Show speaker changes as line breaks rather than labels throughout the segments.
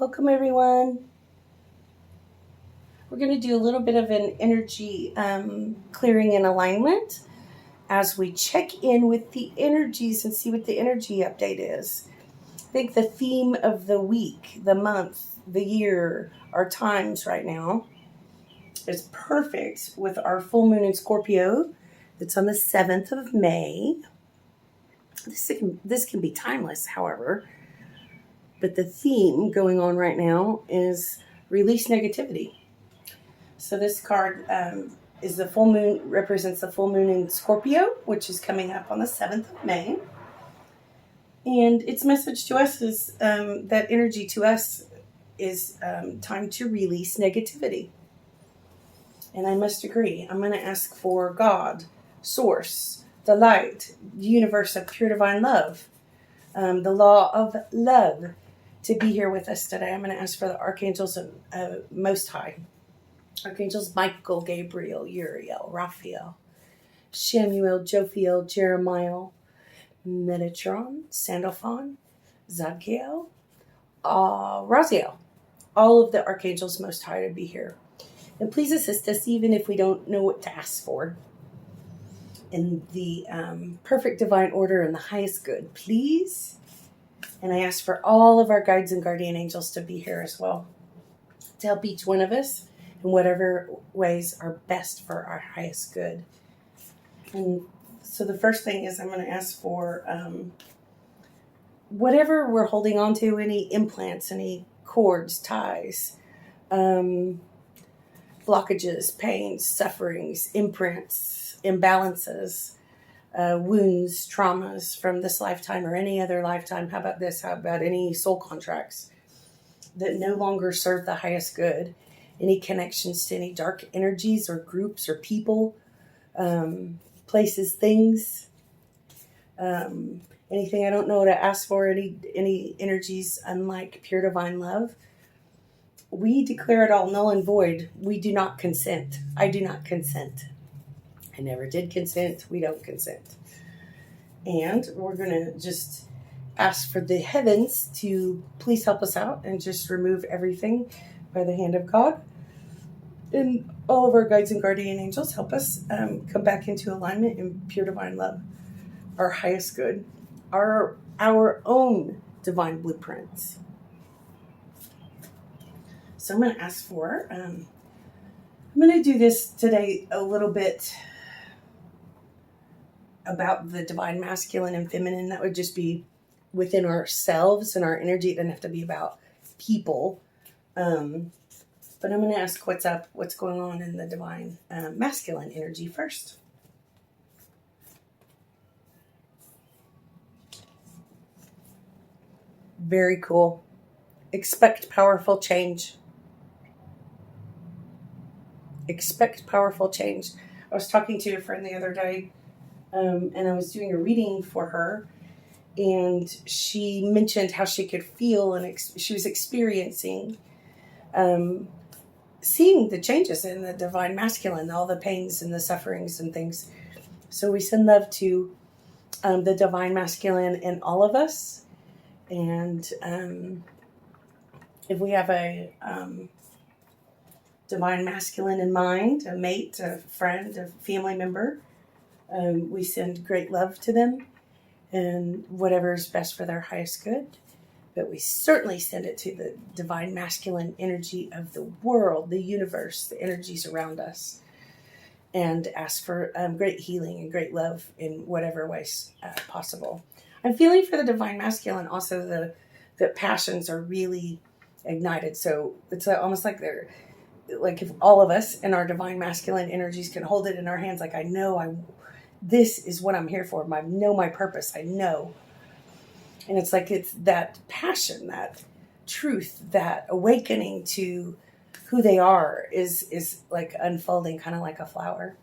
Welcome, everyone. We're going to do a little bit of an energy clearing and alignment as we check in with the energies and see what the energy update is. I think the theme of the week, the month, the year, our times right now is perfect with our full moon in Scorpio. It's on the 7th of May. This can be timeless, however. But the theme going on right now is release negativity. So this card is the full moon, represents the full moon in Scorpio, which is coming up on the 7th of May. And its message to us is that energy to us is time to release negativity. And I must agree. I'm going to ask for God, Source, the light, the universe of pure divine love, the law of love, to be here with us today. I'm going to ask for the archangels of Most High. Archangels Michael, Gabriel, Uriel, Raphael, Shamuel, Jophiel, Jeremiah, Metatron, Sandalphon, Zadkiel, Raziel. All of the archangels Most High to be here. And please assist us even if we don't know what to ask for. In the perfect divine order and the highest good, please. And I ask for all of our guides and guardian angels to be here as well, to help each one of us in whatever ways are best for our highest good. And so the first thing is I'm going to ask for whatever we're holding on to, any implants, any cords, ties, blockages, pains, sufferings, imprints, imbalances, wounds, traumas from this lifetime or any other lifetime. How about this? How about any soul contracts that no longer serve the highest good? Any connections to any dark energies or groups or people, places, things, anything I don't know to ask for, any energies unlike pure divine love. We declare it all null and void. We do not consent. I do not consent. I never did consent. We don't consent. And we're going to just ask for the heavens to please help us out and just remove everything by the hand of God. And all of our guides and guardian angels help us come back into alignment in pure divine love, our highest good, our own divine blueprints. So I'm going to ask for, I'm going to do this today a little bit about the divine masculine and feminine. That would just be within ourselves and our energy. It doesn't have to be about people. But I'm going to ask what's going on in the divine masculine energy first. Very cool. Expect powerful change. Expect powerful change. I was talking to a friend the other day, and I was doing a reading for her, and she mentioned how she could feel and she was experiencing seeing the changes in the divine masculine, all the pains and the sufferings and things. So we send love to the divine masculine in all of us. And if we have a divine masculine in mind, a mate, a friend, a family member, we send great love to them and whatever is best for their highest good. But we certainly send it to the divine masculine energy of the world, the universe, the energies around us, and ask for great healing and great love in whatever ways possible. I'm feeling for the divine masculine also the passions are really ignited. So it's almost like they're like if all of us and our divine masculine energies can hold it in our hands, like this is what I'm here for. I know my purpose. I know. And it's like it's that passion, that truth, that awakening to who they are is like unfolding kind of like a flower.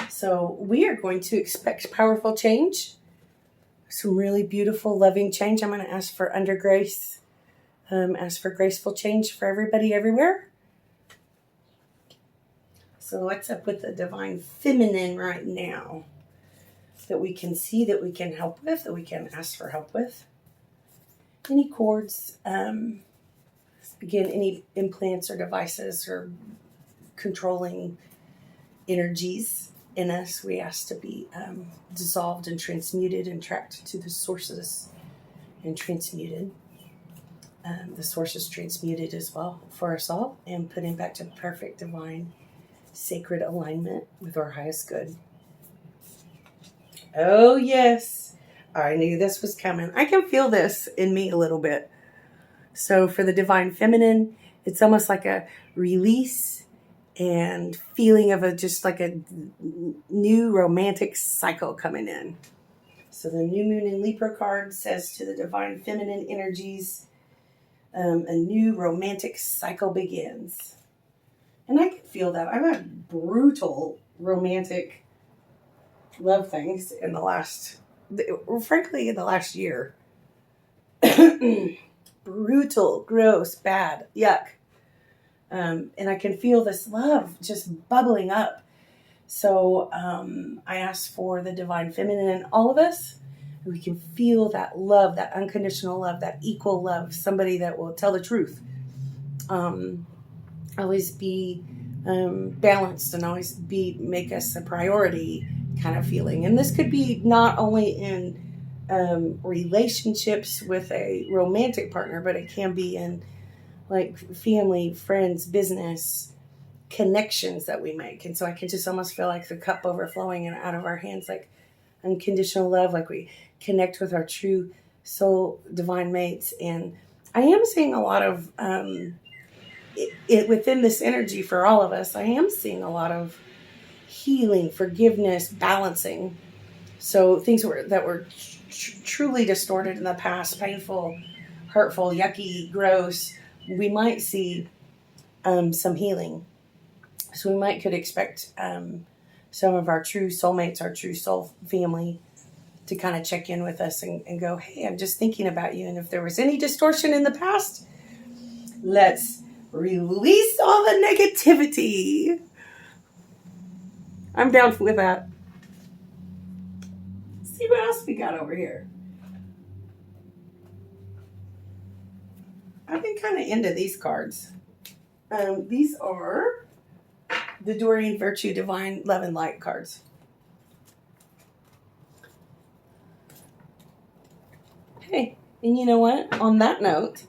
So we are going to expect powerful change, some really beautiful, loving change. I'm going to ask for under grace, ask for graceful change for everybody everywhere. So what's up with the divine feminine right now? That we can see, that we can help with, that we can ask for help with. any cords, again, any implants or devices or controlling energies in us, we ask to be dissolved and transmuted and tracked to the sources and transmuted. The source is transmuted as well for us all and put in back to perfect divine sacred alignment with our highest good. Oh yes, I knew this was coming. I can feel this in me a little bit. So for the divine feminine, it's almost like a release and feeling of just like a new romantic cycle coming in. So the new moon in Libra card says to the divine feminine energies, a new romantic cycle begins. And I can feel that. I've had brutal romantic love things in the last year. Brutal, gross, bad, yuck. And I can feel this love just bubbling up. So I ask for the divine feminine in all of us. We can feel that love, that unconditional love, that equal love, somebody that will tell the truth. Always be balanced and always make us a priority kind of feeling. And this could be not only in relationships with a romantic partner, but it can be in like family, friends, business, connections that we make. And so I can just almost feel like the cup overflowing and out of our hands, like unconditional love, like we connect with our true soul divine mates. And I am seeing a lot of within this energy for all of us, I am seeing a lot of healing, forgiveness, balancing. So things that were truly distorted in the past, painful, hurtful, yucky, gross, we might see some healing. So we could expect some of our true soulmates, our true soul family, to kind of check in with us and go, hey, I'm just thinking about you. And if there was any distortion in the past, let's release all the negativity. I'm down with that. Let's see what else we got over here. I've been kind of into these cards. These are the Doreen Virtue Divine Love and Light cards. Hey, and you know what? On that note,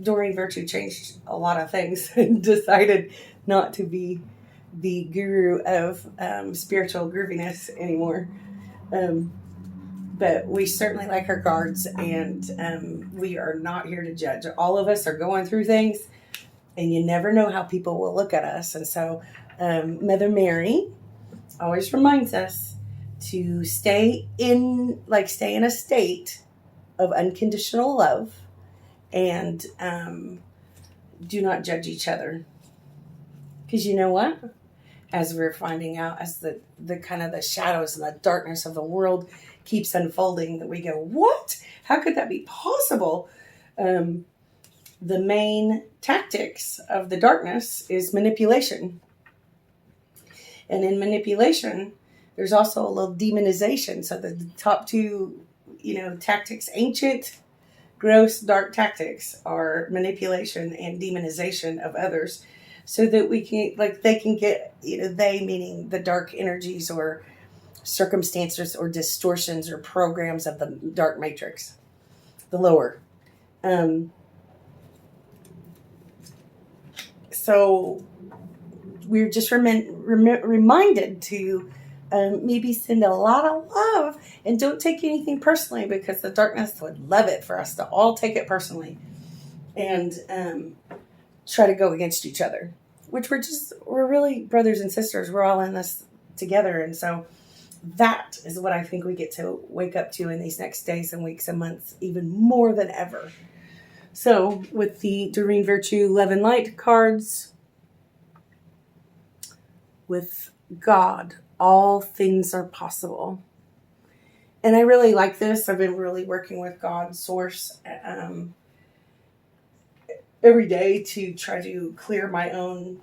Doreen Virtue changed a lot of things and decided not to be the guru of spiritual grooviness anymore. But we certainly like her cards, and we are not here to judge. All of us are going through things, and you never know how people will look at us. And so Mother Mary always reminds us to stay in a state of unconditional love and do not judge each other. Because you know what? As we're finding out, as the kind of the shadows and the darkness of the world keeps unfolding, that we go, what? How could that be possible? The main tactics of the darkness is manipulation. And in manipulation, there's also a little demonization. So the top two, tactics, ancient, gross, dark tactics are manipulation and demonization of others. So that we can, they can get, they meaning the dark energies or circumstances or distortions or programs of the dark matrix, the lower. So we're just reminded to maybe send a lot of love and don't take anything personally, because the darkness would love it for us to all take it personally and try to go against each other, which we're really brothers and sisters. We're all in this together. And so that is what I think we get to wake up to in these next days and weeks and months, even more than ever. So with the Doreen Virtue Love and Light cards, with God, all things are possible. And I really like this. I've been really working with God, Source, every day to try to clear my own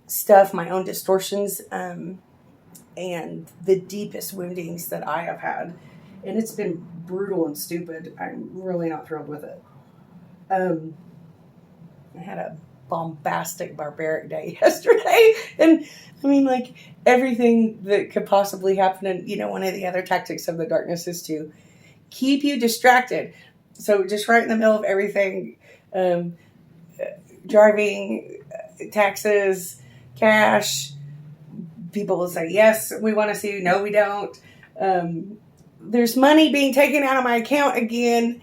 stuff, my own distortions, and the deepest woundings that I have had. And it's been brutal and stupid. I'm really not thrilled with it. I had a bombastic, barbaric day yesterday. And I mean, like, everything that could possibly happen. And, one of the other tactics of the darkness is to keep you distracted. So just right in the middle of everything, driving, taxes, cash, people will say, yes, we want to see you. No, we don't. There's money being taken out of my account again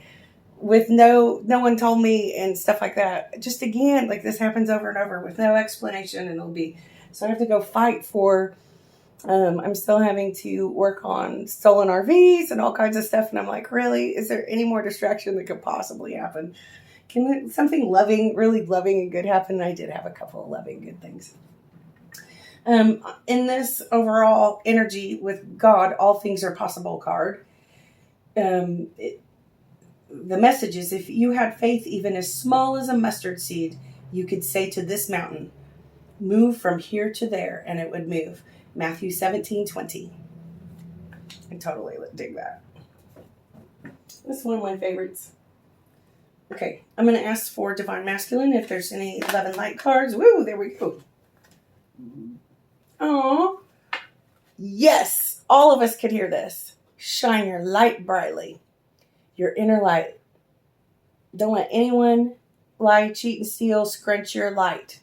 with no one told me and stuff like that. Just again, like this happens over and over with no explanation, and so I have to go fight for, I'm still having to work on stolen RVs and all kinds of stuff. And I'm like, really, is there any more distraction that could possibly happen? Can something loving, really loving and good happen? And I did have a couple of loving good things. In this overall energy with God, all things are possible card. The message is, if you had faith even as small as a mustard seed, you could say to this mountain, move from here to there, and it would move. Matthew 17:20. I totally dig that. That's one of my favorites. Okay, I'm going to ask for Divine Masculine if there's any love and light cards. Woo, there we go. Oh, yes, all of us could hear this. Shine your light brightly. Your inner light. Don't let anyone lie, cheat, and steal, scrunch your light.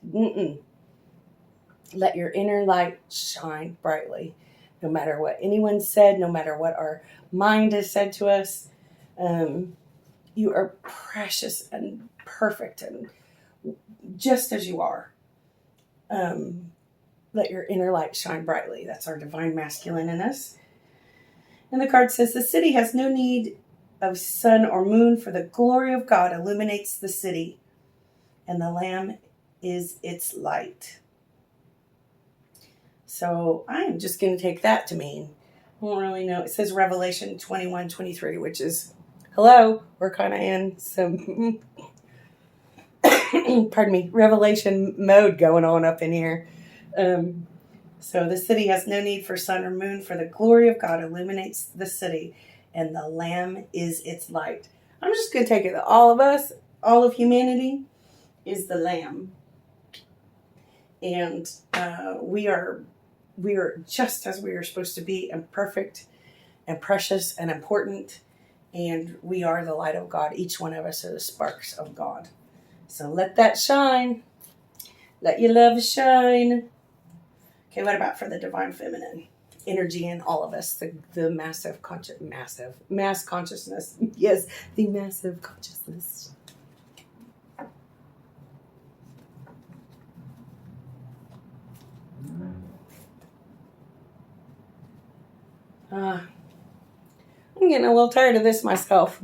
Let your inner light shine brightly. No matter what anyone said, no matter what our mind has said to us, you are precious and perfect and just as you are. Let your inner light shine brightly. That's our Divine Masculine in us. And the card says, the city has no need of sun or moon, for the glory of God illuminates the city, and the Lamb is its light. So I'm just going to take that to mean, I don't really know. It says Revelation 21:23, which is, hello, we're kind of in some, pardon me, Revelation mode going on up in here. So the city has no need for sun or moon, for the glory of God illuminates the city, and the Lamb is its light. I'm just going to take it that all of us, all of humanity, is the Lamb. And we are just as we are supposed to be, and perfect and precious and important. And we are the light of God. Each one of us are the sparks of God. So let that shine. Let your love shine. Okay, what about for the Divine Feminine? Energy in all of us, the mass consciousness. Yes, the massive consciousness. I'm getting a little tired of this myself.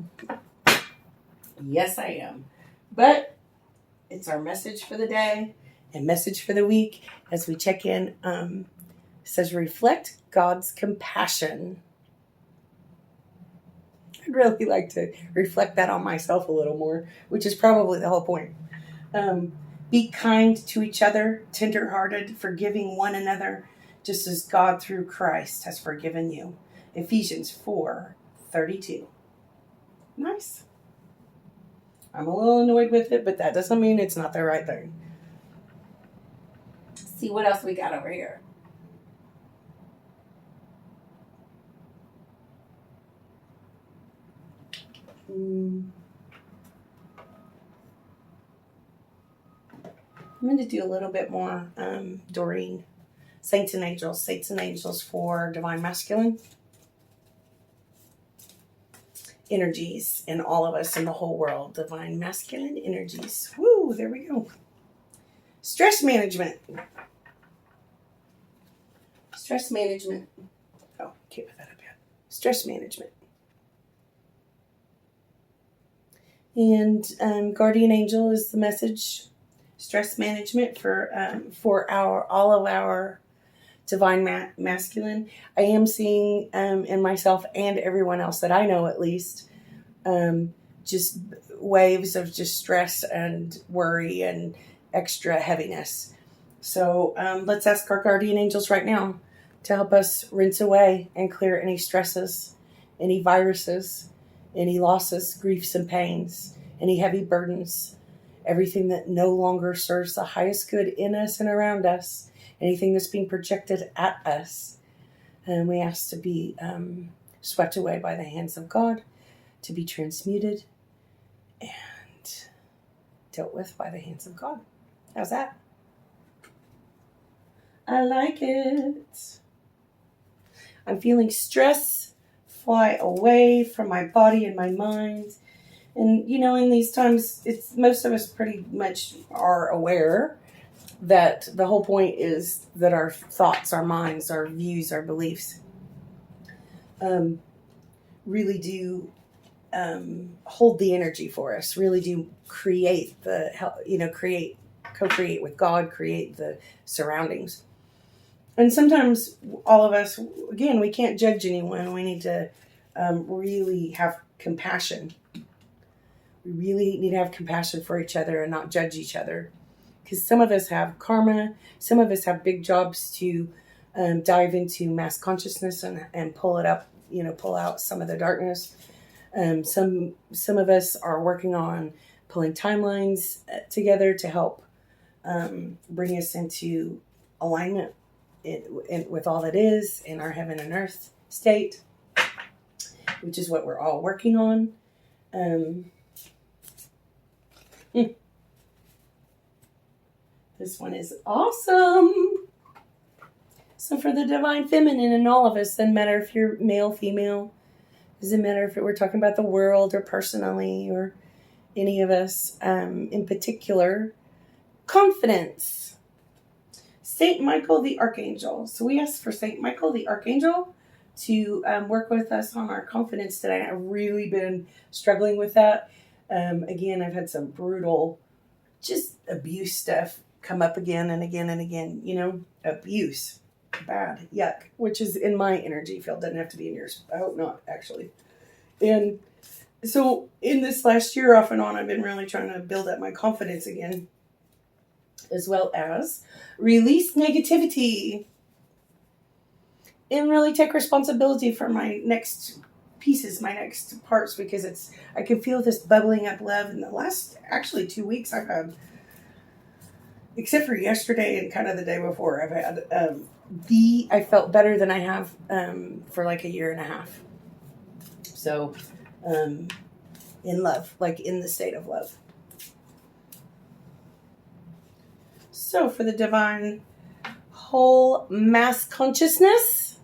Yes, I am. But it's our message for the day and message for the week as we check in. It says, reflect God's compassion. I'd really like to reflect that on myself a little more, which is probably the whole point. Be kind to each other, tender-hearted, forgiving one another, just as God through Christ has forgiven you. Ephesians 4:32. Nice. I'm a little annoyed with it, but that doesn't mean it's not the right thing. Let's see what else we got over here. I'm going to do a little bit more Doreen. Saints and Angels. Saints and Angels for Divine Masculine. Energies in all of us in the whole world. Divine Masculine energies. Woo, there we go. Stress management. Stress management. Oh, can't put that up yet. Stress management. And Guardian Angel is the message. Stress management for all of our Divine Masculine. I am seeing in myself and everyone else that I know, at least, just waves of just stress and worry and extra heaviness. So let's ask our Guardian Angels right now to help us rinse away and clear any stresses, any viruses, any losses, griefs, and pains, any heavy burdens, everything that no longer serves the highest good in us and around us, anything that's being projected at us. And we ask to be swept away by the hands of God, to be transmuted and dealt with by the hands of God. How's that? I like it. I'm feeling stress fly away from my body and my mind. And, in these times, most of us pretty much are aware that the whole point is that our thoughts, our minds, our views, our beliefs really do hold the energy for us, really do create co-create with God, create the surroundings. And sometimes all of us, again, we can't judge anyone. We need to really have compassion. We really need to have compassion for each other and not judge each other. Because some of us have karma. Some of us have big jobs to dive into mass consciousness and pull it up, pull out some of the darkness. Some of us are working on pulling timelines together to help bring us into alignment with all that is in our heaven and earth state, which is what we're all working on. This one is awesome. So for the divine feminine in all of us, doesn't matter if you're male, female, doesn't matter if we're talking about the world or personally or any of us in particular, confidence. Saint Michael the Archangel. So we asked for Saint Michael the Archangel to work with us on our confidence today. I've really been struggling with that. Again, I've had some brutal, just abuse stuff come up again and again and again. Abuse, bad, yuck, which is in my energy field. Doesn't have to be in yours. I hope not, actually. And so in this last year, off and on, I've been really trying to build up my confidence again, as well as release negativity and really take responsibility for my next pieces, my next parts, because I can feel this bubbling up love. In the last, actually 2 weeks, I've had, except for yesterday and kind of the day before, I've had, I felt better than I have for like a year and a half. So, in love, like in the state of love. So for the divine whole mass consciousness,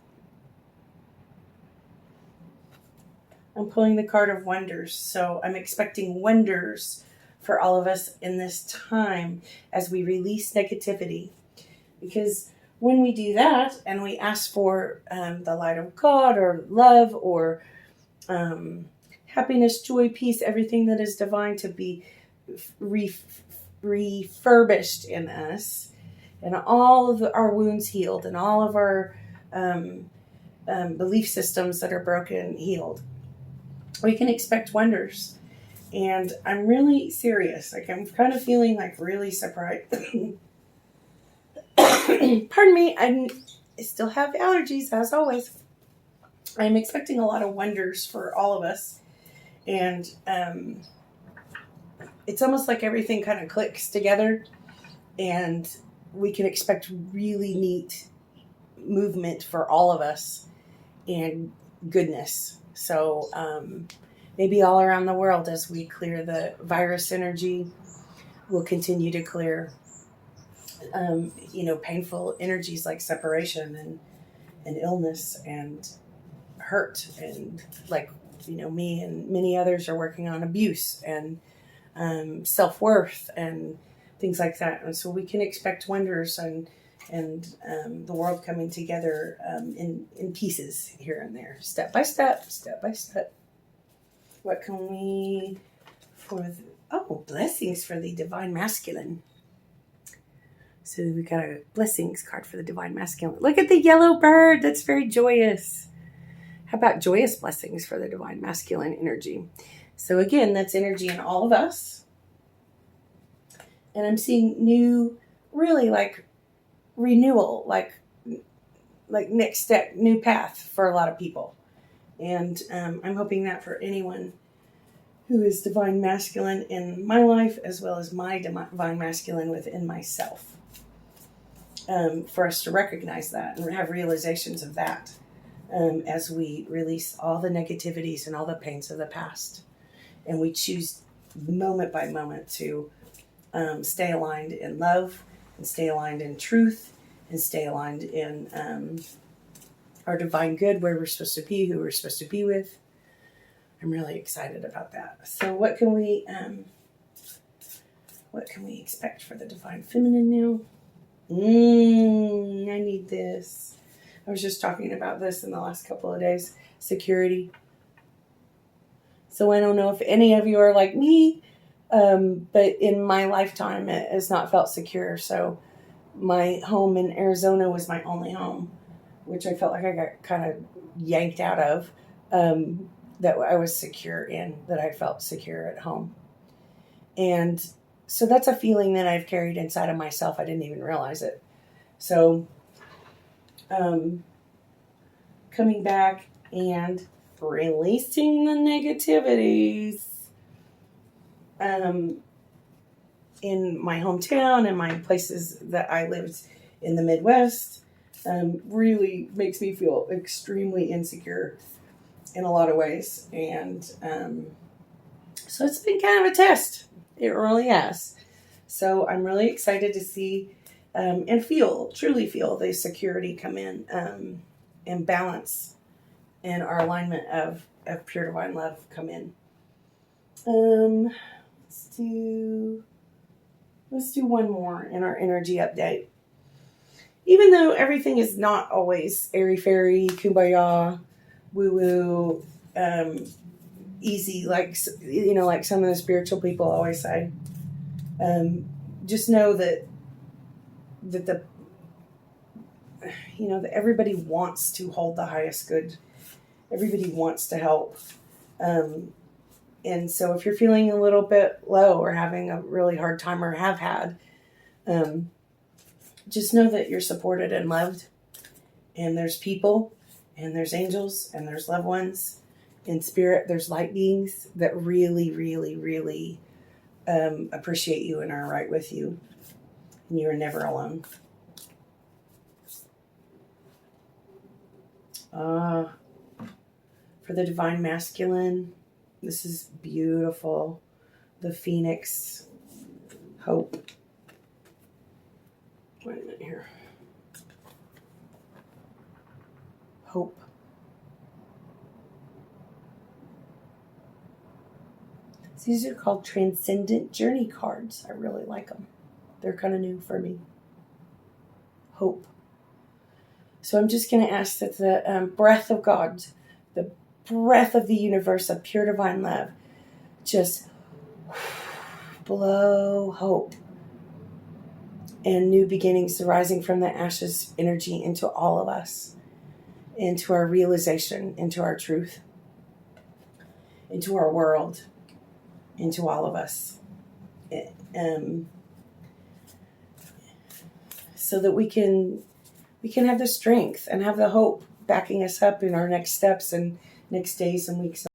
I'm pulling the card of wonders. So I'm expecting wonders for all of us in this time as we release negativity. Because when we do that and we ask for the light of God or love or happiness, joy, peace, everything that is divine to be refurbished in us, and all of our wounds healed, and all of our belief systems that are broken healed, we can expect wonders. And I'm really serious. Like, I'm kind of feeling like really surprised. Pardon me. I still have allergies, as always. I'm expecting a lot of wonders for all of us. And it's almost like everything kind of clicks together, and we can expect really neat movement for all of us and goodness. So maybe all around the world, as we clear the virus energy, we'll continue to clear painful energies like separation and illness and hurt, and like me and many others are working on abuse and self-worth and things like that. And so we can expect wonders and the world coming together in pieces here and there, step by step. What can we blessings for the divine masculine. So we got a blessings card for the divine masculine. Look at the yellow bird. That's very joyous. How about joyous blessings for the divine masculine energy? So again, that's energy in all of us. And I'm seeing new, really like renewal, like next step, new path for a lot of people. And I'm hoping that for anyone who is divine masculine in my life, as well as my divine masculine within myself. For us to recognize that and have realizations of that as we release all the negativities and all the pains of the past. And we choose moment by moment to stay aligned in love and stay aligned in truth and stay aligned in our divine good, where we're supposed to be, who we're supposed to be with. I'm really excited about that. So what can we expect for the divine feminine now? I need this. I was just talking about this in the last couple of days. Security. So I don't know if any of you are like me, but in my lifetime, it has not felt secure. So my home in Arizona was my only home, which I felt like I got kind of yanked out of, that I was secure in, that I felt secure at home. And so that's a feeling that I've carried inside of myself. I didn't even realize it. So coming back and releasing the negativities in my hometown and my places that I lived in the Midwest really makes me feel extremely insecure in a lot of ways. And so it's been kind of a test. It really has. So I'm really excited to see and truly feel the security come in and balance and our alignment of pure divine love come in. Let's do one more in our energy update. Even though everything is not always airy-fairy, kumbaya, woo-woo, easy, like some of the spiritual people always say, just know that that everybody wants to hold the highest good. Everybody wants to help. And so if you're feeling a little bit low or having a really hard time or have had, just know that you're supported and loved. And there's people, and there's angels, and there's loved ones. In spirit, there's light beings that really, really, really appreciate you and are right with you. And you are never alone. For the divine masculine, this is beautiful. The Phoenix, hope. Wait a minute here. Hope. So these are called Transcendent Journey cards. I really like them. They're kind of new for me. Hope. So I'm just going to ask that the breath of God, the breath of the universe of pure divine love, just blow hope and new beginnings arising from the ashes energy into all of us, into our realization, into our truth, into our world, into all of us. So that we can have the strength and have the hope backing us up in our next steps and next days and weeks.